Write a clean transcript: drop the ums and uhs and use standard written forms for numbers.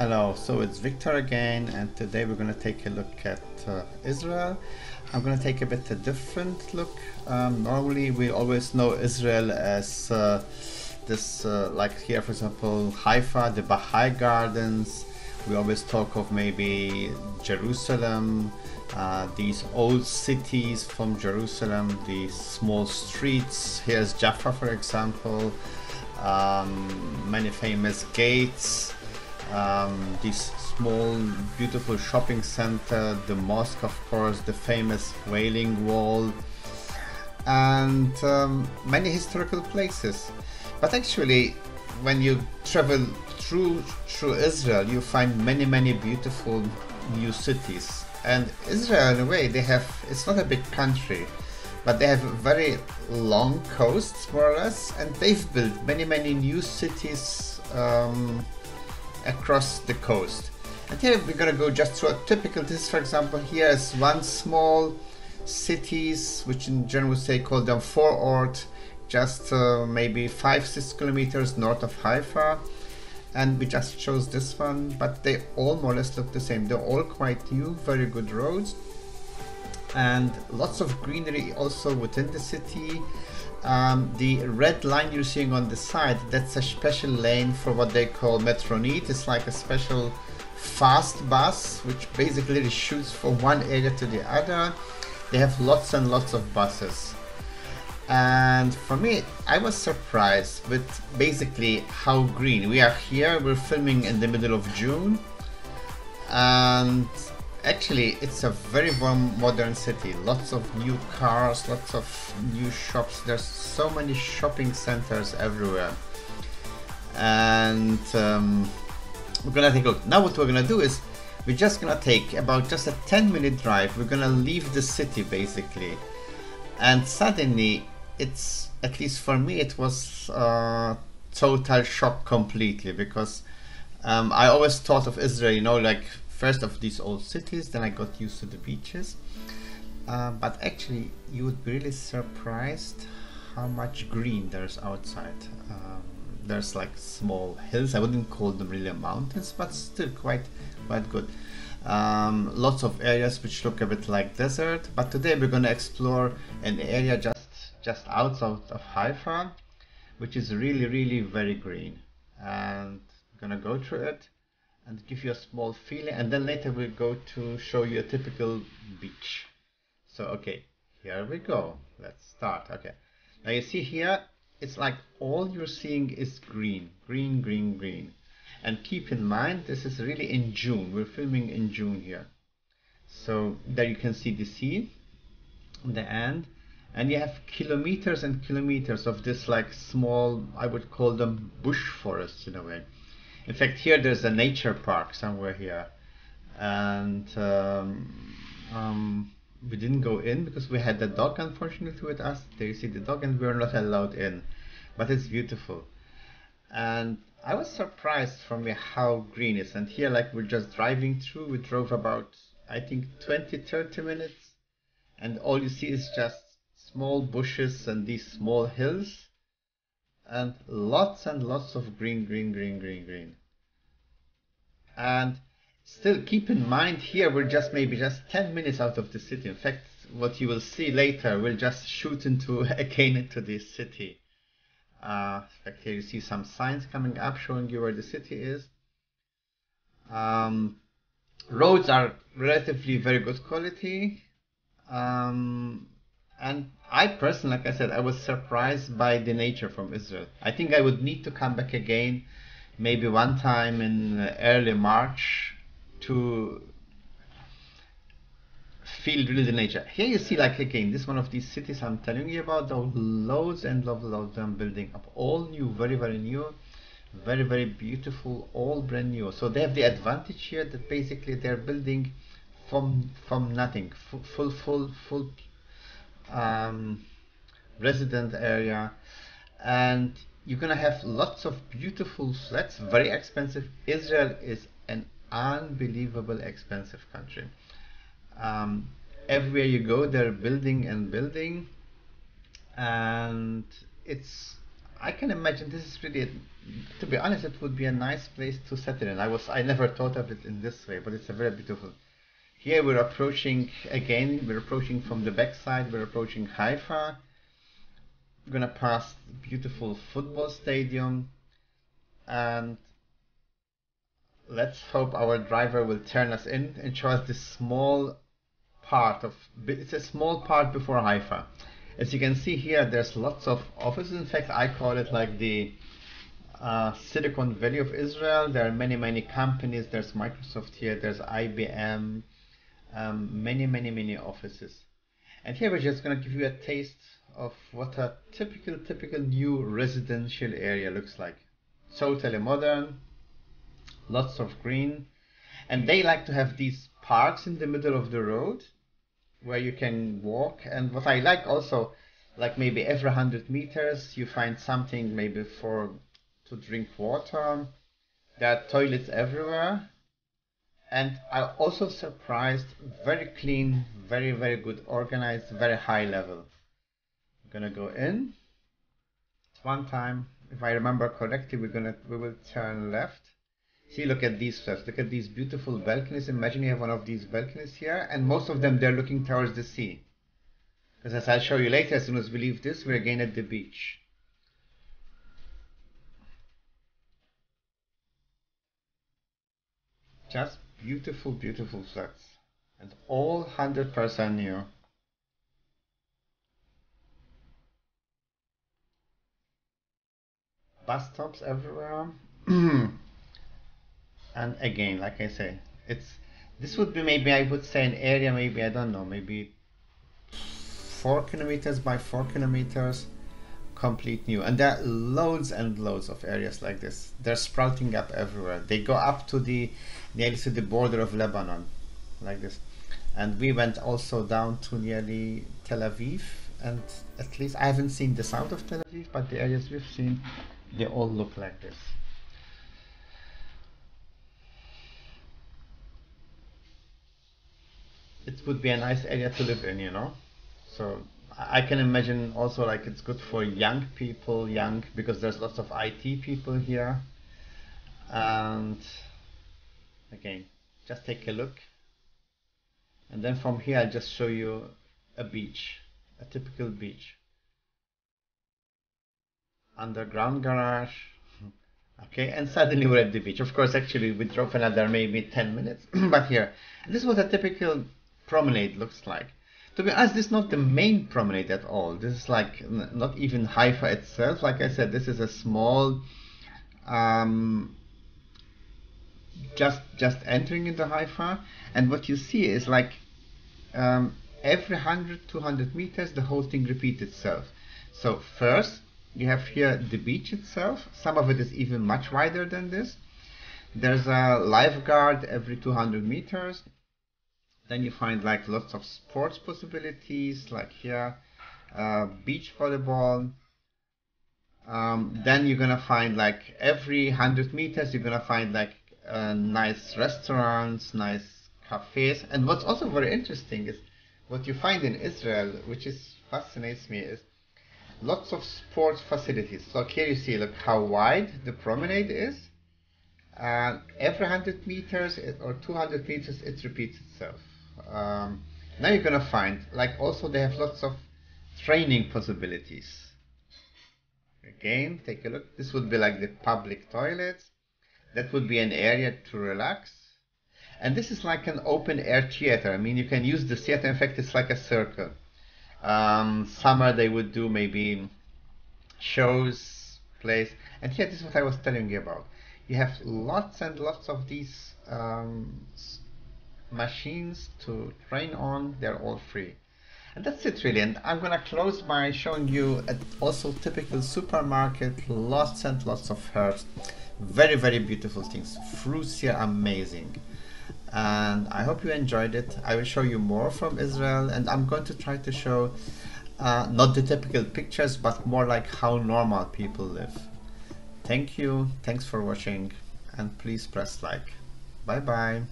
Hello, so it's Victor again, and today we're going to take a look at Israel. I'm going to take a bit a different look. Normally, we always know Israel as like here, for example, Haifa, the Baha'i Gardens. We always talk of maybe Jerusalem, these old cities from Jerusalem, these small streets. Here's Jaffa, for example, many famous gates. This small beautiful shopping center, the mosque, of course, the famous Wailing Wall, and many historical places. But actually, when you travel through Israel, you find many beautiful new cities. And Israel, in a way, it's not a big country, but they have very long coasts, more or less, and they've built many new cities across the coast. And here we're gonna go just through a typical. This, for example, here is one small cities, which in general we say call them Vorort, just maybe 5-6 kilometers north of Haifa. And we just chose this one, but they all more or less look the same. They're all quite new, very good roads, and lots of greenery also within the city. The red line you're seeing on the side, that's a special lane for what they call Metronet. It's like a special fast bus, which basically shoots from one area to the other. They have lots and lots of buses. And for me, I was surprised with basically how green. We are here, we're filming in the middle of June, and actually it's a very warm modern city. Lots of new cars, lots of new shops. There's so many shopping centers everywhere. And we're gonna take a look. Now what we're gonna do is we're just gonna take about just a 10-minute drive. We're gonna leave the city basically, and suddenly it's, at least for me, it was total shock completely, because I always thought of Israel, you know, like first of these old cities, then I got used to the beaches, but actually you would be really surprised how much green there's outside. There's like small hills. I wouldn't call them really mountains, but still quite good. Lots of areas which look a bit like desert, but today we're going to explore an area just outside of Haifa, which is really very green, and I'm gonna go through it and give you a small feeling, and then later we'll go to show you a typical beach. So okay, here we go, let's start. Okay, now you see here, it's like all you're seeing is green, and keep in mind this is really in June. We're filming in June here, so there you can see the sea in the end, and you have kilometers and kilometers of this like small, I would call them bush forests in a way. In fact, here there's a nature park somewhere here, and we didn't go in because we had the dog, unfortunately, with us. There you see the dog, and we were not allowed in, but it's beautiful. And I was surprised for me how green it is. And here, like, we're just driving through. We drove about, I think, 20-30 minutes, and all you see is just small bushes and these small hills, and lots of green. And still keep in mind, here we're just maybe just 10 minutes out of the city. In fact, what you will see later, we'll just shoot into again into this city. In fact, here you see some signs coming up showing you where the city is. Roads are relatively very good quality. And I personally, like I said, I was surprised by the nature from Israel. I think I would need to come back again, maybe one time in early March, to feel really the nature. Here you see, like, again, this one of these cities I'm telling you about, there are loads and loads of them building up, all new, very new, very beautiful, all brand new. So they have the advantage here that basically they're building from nothing, full resident area, and you're gonna have lots of beautiful flats, very expensive. Israel is an unbelievable expensive country. Everywhere you go, they're building, and it's, I can imagine this is really To be honest, it would be a nice place to settle in. I never thought of it in this way, but it's a very beautiful. Here we're approaching again. We're approaching from the backside. We're approaching Haifa. We're gonna pass beautiful football stadium, and let's hope our driver will turn us in and show us this small part of. It's a small part before Haifa. As you can see here, there's lots of offices. In fact, I call it like the Silicon Valley of Israel. There are many companies. There's Microsoft here. There's IBM. Many offices. And here we're just going to give you a taste of what a typical new residential area looks like. Totally modern, lots of green, and they like to have these parks in the middle of the road where you can walk. And what I like also, like maybe every 100 meters you find something maybe to drink water. There are toilets everywhere. And I'm also surprised, very clean, very good organized, very high level. I'm gonna go in. One time, if I remember correctly, we will turn left. See, look at these steps. Look at these beautiful balconies. Imagine you have one of these balconies here, and most of them they're looking towards the sea. Because as I'll show you later, as soon as we leave this, we're again at the beach. Just beautiful flats. And all 100% new. Bus stops everywhere. And again, like I say, this would be maybe, I would say, an area, maybe, I don't know, maybe 4 kilometers by 4 kilometers, complete new. And there are loads and loads of areas like this. They're sprouting up everywhere. They go up to nearly to the border of Lebanon, like this. And we went also down to nearly Tel Aviv, and at least I haven't seen the south of Tel Aviv, but the areas we've seen, they all look like this. It would be a nice area to live in, you know. So I can imagine also like it's good for young people, because there's lots of IT people here. And again, just take a look. And then from here, I'll just show you a beach, a typical beach. Underground garage. Okay, and suddenly we're at the beach. Of course, actually, we drove another maybe 10 minutes, but here. This is what a typical promenade looks like. To be honest, this is not the main promenade at all. This is like not even Haifa itself. Like I said, this is a small, just entering into Haifa, and what you see is like every 100-200 meters, the whole thing repeats itself. So first, you have here the beach itself. Some of it is even much wider than this. There's a lifeguard every 200 meters. Then you find like lots of sports possibilities, like here, beach volleyball. Then you're gonna find like every 100 meters, you're gonna find like nice restaurants, nice cafes. And what's also very interesting is what you find in Israel, which fascinates me, is lots of sports facilities. So here you see, look how wide the promenade is. Every 100 meters or 200 meters, it repeats itself. Now you're gonna find, like, also they have lots of training possibilities. Again, take a look. This would be like the public toilets. That would be an area to relax. And this is like an open air theater. I mean, you can use the theater. In fact, it's like a circle. Summer they would do maybe shows, plays. And here, this is what I was telling you about. You have lots and lots of these machines to train on. They're all free. And that's it really. And I'm gonna close by showing you also typical supermarket, lots and lots of herbs. Very beautiful things. Fruits here, amazing. And I hope you enjoyed it. I will show you more from Israel, and I'm going to try to show not the typical pictures, but more like how normal people live. Thank you, thanks for watching, and please press like. Bye bye.